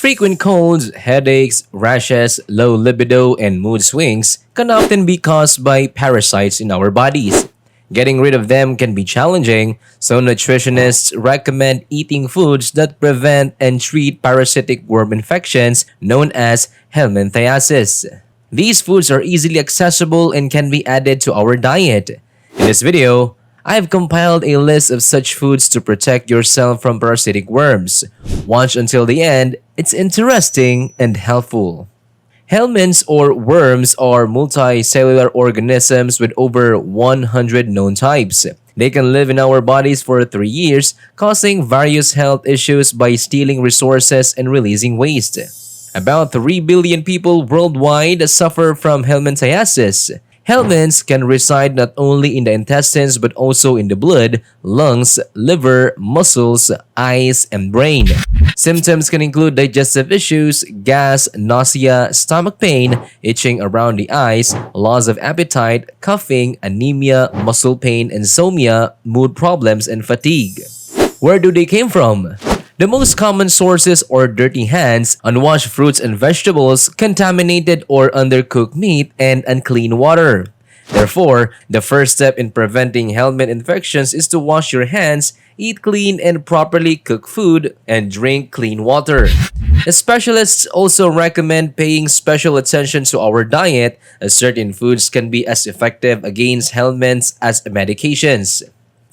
Frequent colds, headaches, rashes, low libido, and mood swings can often be caused by parasites in our bodies. Getting rid of them can be challenging, so nutritionists recommend eating foods that prevent and treat parasitic worm infections known as helminthiasis. These foods are easily accessible and can be added to our diet. In this video, I've compiled a list of such foods to protect yourself from parasitic worms. Watch until the end, it's interesting and helpful. Helminths or worms are multicellular organisms with over 100 known types. They can live in our bodies for 3 years, causing various health issues by stealing resources and releasing waste. About 3 billion people worldwide suffer from helminthiasis. Helminths can reside not only in the intestines but also in the blood, lungs, liver, muscles, eyes, and brain. Symptoms can include digestive issues, gas, nausea, stomach pain, itching around the eyes, loss of appetite, coughing, anemia, muscle pain, insomnia, mood problems, and fatigue. Where do they come from? The most common sources are dirty hands, unwashed fruits and vegetables, contaminated or undercooked meat, and unclean water. Therefore, the first step in preventing helminth infections is to wash your hands, eat clean and properly cooked food, and drink clean water. The specialists also recommend paying special attention to our diet, as certain foods can be as effective against helminths as medications.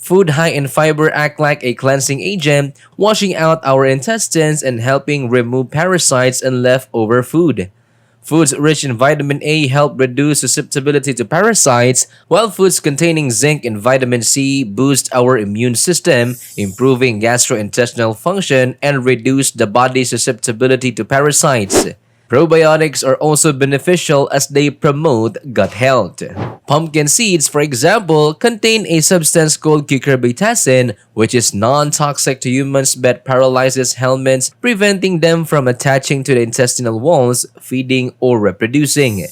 Food high in fiber act like a cleansing agent, washing out our intestines and helping remove parasites and leftover food. Foods rich in vitamin A help reduce susceptibility to parasites, while foods containing zinc and vitamin C boost our immune system, improving gastrointestinal function and reduce the body's susceptibility to parasites. Probiotics are also beneficial as they promote gut health. Pumpkin seeds, for example, contain a substance called cucurbitacin, which is non-toxic to humans but paralyzes helminths, preventing them from attaching to the intestinal walls, feeding, or reproducing.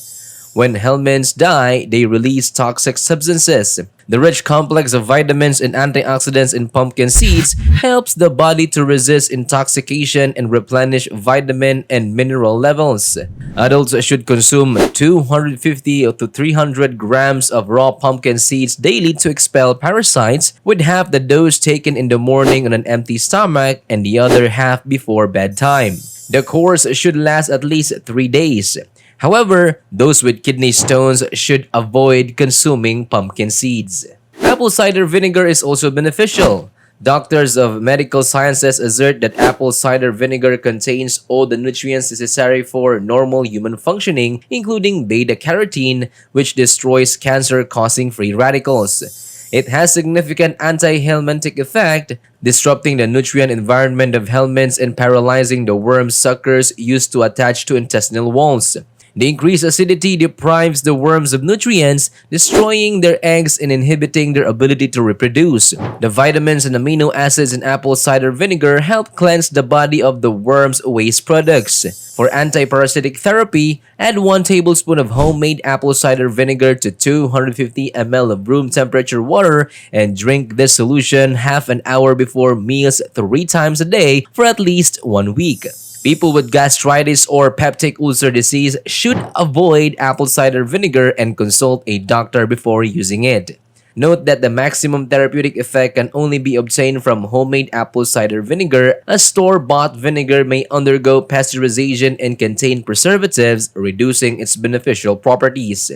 When helminths die, they release toxic substances. The rich complex of vitamins and antioxidants in pumpkin seeds helps the body to resist intoxication and replenish vitamin and mineral levels. Adults should consume 250 to 300 grams of raw pumpkin seeds daily to expel parasites, with half the dose taken in the morning on an empty stomach and the other half before bedtime. The course should last at least 3 days. However, those with kidney stones should avoid consuming pumpkin seeds. Apple cider vinegar is also beneficial. Doctors of medical sciences assert that apple cider vinegar contains all the nutrients necessary for normal human functioning, including beta-carotene, which destroys cancer-causing free radicals. It has significant anti-helminthic effect, disrupting the nutrient environment of helminths and paralyzing the worm suckers used to attach to intestinal walls. The increased acidity deprives the worms of nutrients, destroying their eggs and inhibiting their ability to reproduce. The vitamins and amino acids in apple cider vinegar help cleanse the body of the worm's waste products. For anti-parasitic therapy, add 1 tablespoon of homemade apple cider vinegar to 250 ml of room temperature water and drink this solution half an hour before meals 3 times a day for at least 1 week. People with gastritis or peptic ulcer disease should avoid apple cider vinegar and consult a doctor before using it. Note that the maximum therapeutic effect can only be obtained from homemade apple cider vinegar, as store-bought vinegar may undergo pasteurization and contain preservatives, reducing its beneficial properties.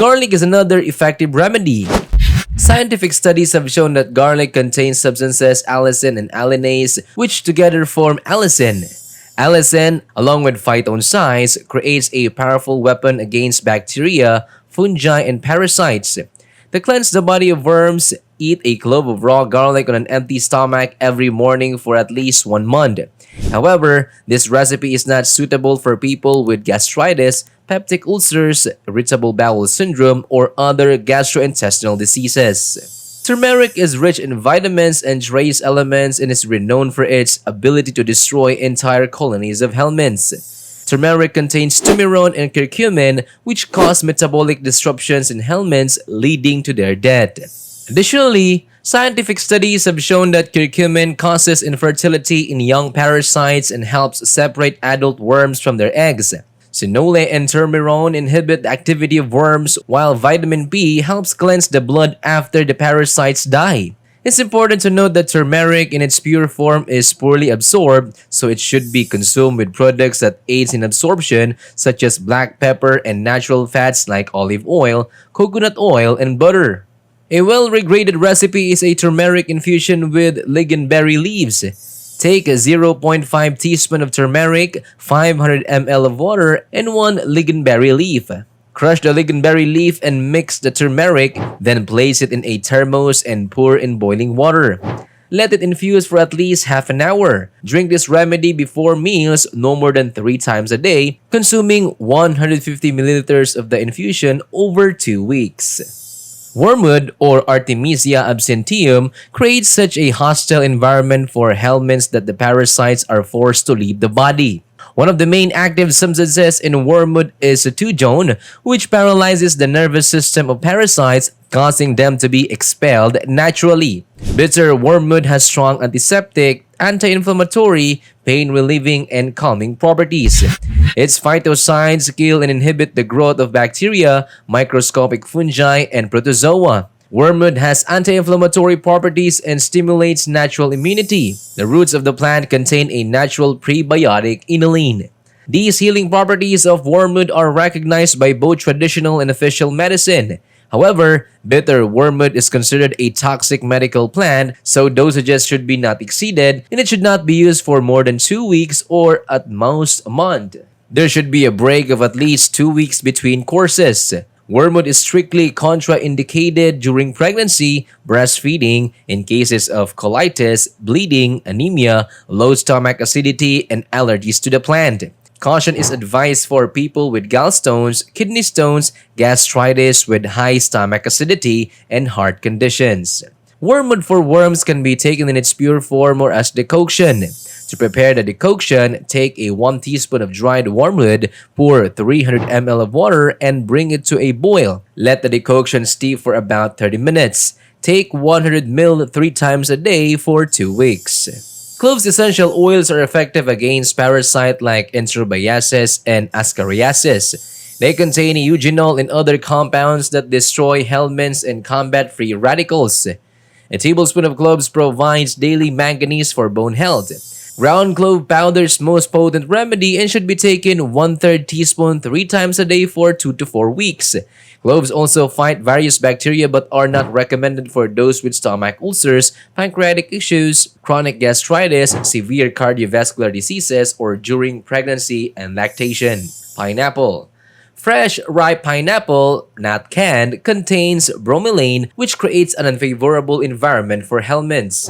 Garlic is another effective remedy. Scientific studies have shown that garlic contains substances allicin and allinase, which together form allicin. Allicin, along with phytoncides, creates a powerful weapon against bacteria, fungi, and parasites. To cleanse the body of worms, eat a clove of raw garlic on an empty stomach every morning for at least 1 month. However, this recipe is not suitable for people with gastritis, peptic ulcers, irritable bowel syndrome, or other gastrointestinal diseases. Turmeric is rich in vitamins and trace elements and is renowned for its ability to destroy entire colonies of helminths. Turmeric contains turmerone and curcumin, which cause metabolic disruptions in helminths, leading to their death. Additionally, Scientific studies have shown that curcumin causes infertility in young parasites and helps separate adult worms from their eggs. Sinole and termirone inhibit the activity of worms, while vitamin B helps cleanse the blood after the parasites die. It's important to note that turmeric in its pure form is poorly absorbed, so it should be consumed with products that aids in absorption, such as black pepper and natural fats like olive oil, coconut oil, and butter. A well-regraded recipe is a turmeric infusion with lingonberry leaves. Take a zero point 0.5 teaspoon of turmeric, 500 ml of water, and 1 lingonberry leaf. Crush the lingonberry leaf and mix the turmeric, then place it in a thermos and pour in boiling water. Let it infuse for at least half an hour. Drink this remedy before meals no more than 3 times a day, consuming 150 milliliters of the infusion over 2 weeks. Wormwood, or Artemisia absinthium, creates such a hostile environment for helminths that the parasites are forced to leave the body. One of the main active substances in wormwood is cetogone, which paralyzes the nervous system of parasites, causing them to be expelled naturally. Bitter wormwood has strong antiseptic, anti-inflammatory, pain-relieving, and calming properties. Its phytoscides kill and inhibit the growth of bacteria, microscopic fungi, and protozoa. Wormwood has anti-inflammatory properties and stimulates natural immunity. The roots of the plant contain a natural prebiotic inulin. These healing properties of wormwood are recognized by both traditional and official medicine. However, bitter wormwood is considered a toxic medical plant, so dosages should be not exceeded, and it should not be used for more than 2 weeks or at most a month. There should be a break of at least 2 weeks between courses. Wormwood is strictly contraindicated during pregnancy, breastfeeding, in cases of colitis, bleeding, anemia, low stomach acidity, and allergies to the plant. Caution is advised for people with gallstones, kidney stones, gastritis with high stomach acidity, and heart conditions. Wormwood for worms can be taken in its pure form or as decoction. To prepare the decoction, take a 1 teaspoon of dried wormwood, pour 300 ml of water, and bring it to a boil. Let the decoction steep for about 30 minutes. Take 100 ml 3 times a day for 2 weeks. Cloves essential oils are effective against parasites like enterobiasis and ascariasis. They contain eugenol and other compounds that destroy helminths and combat free radicals. A tablespoon of cloves provides daily manganese for bone health. Ground clove powder is most potent remedy and should be taken 1/3 teaspoon 3 times a day for 2 to 4 weeks. Cloves also fight various bacteria but are not recommended for those with stomach ulcers, pancreatic issues, chronic gastritis, severe cardiovascular diseases, or during pregnancy and lactation. Pineapple. Fresh, ripe pineapple, not canned, contains bromelain, which creates an unfavorable environment for helminths.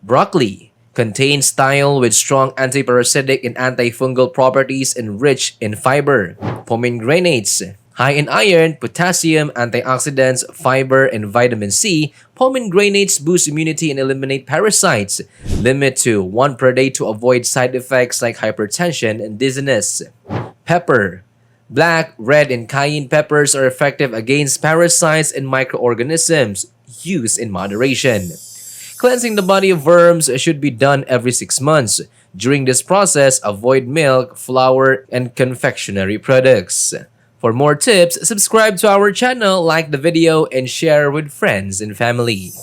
Broccoli contains thiol with strong antiparasitic and antifungal properties and rich in fiber. Pomegranates, high in iron, potassium, antioxidants, fiber, and vitamin C, pomegranates boost immunity and eliminate parasites. Limit to 1 per day to avoid side effects like hypertension and dizziness. Pepper. Black, red, and cayenne peppers are effective against parasites and microorganisms. Use in moderation. Cleansing the body of worms should be done every 6 months. During this process, avoid milk, flour, and confectionery products. For more tips, subscribe to our channel, like the video, and share with friends and family.